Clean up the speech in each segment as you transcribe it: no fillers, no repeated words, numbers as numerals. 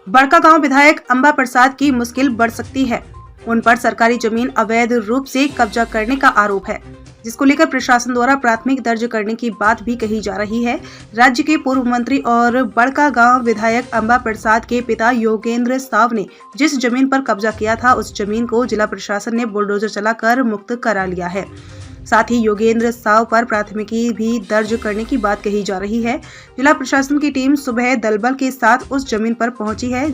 बड़कागांव विधायक अंबा प्रसाद की मुश्किल बढ़ सकती है। उन पर सरकारी जमीन अवैध रूप से कब्जा करने का आरोप है, जिसको लेकर प्रशासन द्वारा प्राथमिक दर्ज करने की बात भी कही जा रही है। राज्य के पूर्व मंत्री और बड़कागांव विधायक अंबा प्रसाद के पिता योगेंद्र साव ने जिस जमीन पर कब्जा किया था, उस जमीन को जिला प्रशासन ने बुलडोजर चलाकर मुक्त करा लिया है। साथ ही योगेंद्र साव पर प्राथमिकी भी दर्ज करने की बात कही जा रही है। जिला प्रशासन की टीम सुबह दलबल के साथ उस जमीन पर पहुंची है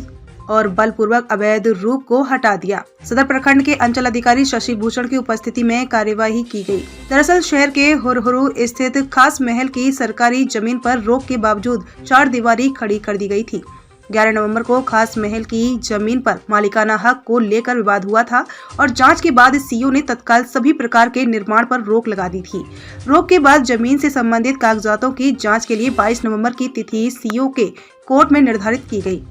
और बलपूर्वक अवैध रूप को हटा दिया। सदर प्रखंड के अंचल अधिकारी शशि भूषण की उपस्थिति में कार्यवाही की गई। दरअसल शहर के हुरहुरु स्थित खास महल की सरकारी जमीन पर रोक के बावजूद 4 दीवारी खड़ी कर दी गई थी। 11 नवंबर को खास महल की जमीन पर मालिकाना हक को लेकर विवाद हुआ था और जांच के बाद सीओ ने तत्काल सभी प्रकार के निर्माण पर रोक लगा दी थी। रोक के बाद जमीन से संबंधित कागजातों की जांच के लिए 22 नवंबर की तिथि सीओ के कोर्ट में निर्धारित की गई,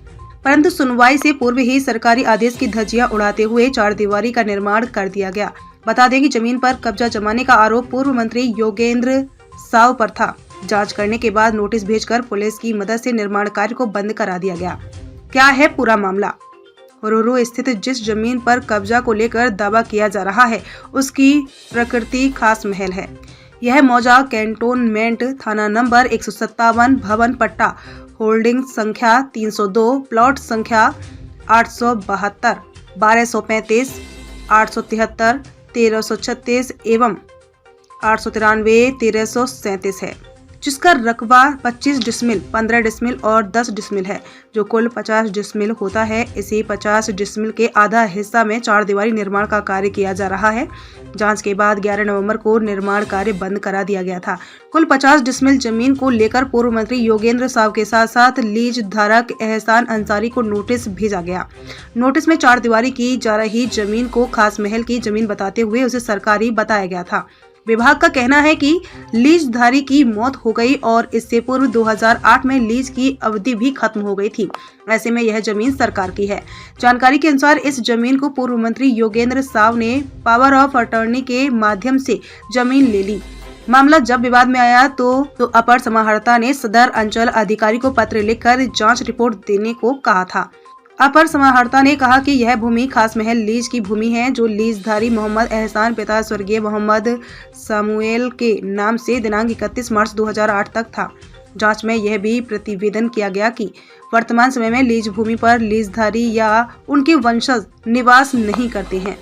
परंतु सुनवाई से पूर्व ही सरकारी आदेश की धज्जियां उड़ाते हुए 4 दीवारी का निर्माण कर दिया गया। बता दें कि जमीन पर कब्जा जमाने का आरोप पूर्व मंत्री योगेंद्र साव पर था। जांच करने के बाद नोटिस भेजकर पुलिस की मदद से निर्माण कार्य को बंद करा दिया गया। क्या है पूरा मामला? हुरहुरु स्थित जिस जमीन पर कब्जा को लेकर दावा किया जा रहा है, उसकी प्रकृति खास महल है। यह मौजा कैंटोनमेंट थाना नंबर 157 भवन पट्टा होल्डिंग संख्या 302 प्लॉट संख्या 872 1235 873 1336 एवं 893 1337 है, जिसका रकबा 25 डिसमिल, 15 डिसमिल और 10 डिसमिल है, जो कुल 50 डिसमिल होता है। इसी 50 डिसमिल के आधा हिस्सा में 4 दीवारी निर्माण का कार्य किया जा रहा है। जांच के बाद 11 नवंबर को निर्माण कार्य बंद करा दिया गया था। कुल 50 डिसमिल जमीन को लेकर पूर्व मंत्री योगेंद्र साव के साथ साथ लीज धारक एहसान अंसारी को नोटिस भेजा गया। नोटिस में 4 दीवारी की जा रही जमीन को खास महल की जमीन बताते हुए उसे सरकारी बताया गया था। विभाग का कहना है कि लीजधारी की मौत हो गई और इससे पूर्व 2008 में लीज की अवधि भी खत्म हो गई थी। ऐसे में यह जमीन सरकार की है। जानकारी के अनुसार इस जमीन को पूर्व मंत्री योगेंद्र साव ने पावर ऑफ अटॉर्नी के माध्यम से जमीन ले ली। मामला जब विवाद में आया तो अपर समाहर्ता ने सदर अंचल अधिकारी को पत्र लिखकर जांच रिपोर्ट देने को कहा था। अपर समाहर्ता ने कहा कि यह भूमि खास महल लीज की भूमि है, जो लीजधारी मोहम्मद एहसान पिता स्वर्गीय मोहम्मद सामुएल के नाम से दिनांक 31 मार्च 2008 तक था। जांच में यह भी प्रतिवेदन किया गया कि वर्तमान समय में लीज भूमि पर लीजधारी या उनके वंशज निवास नहीं करते हैं।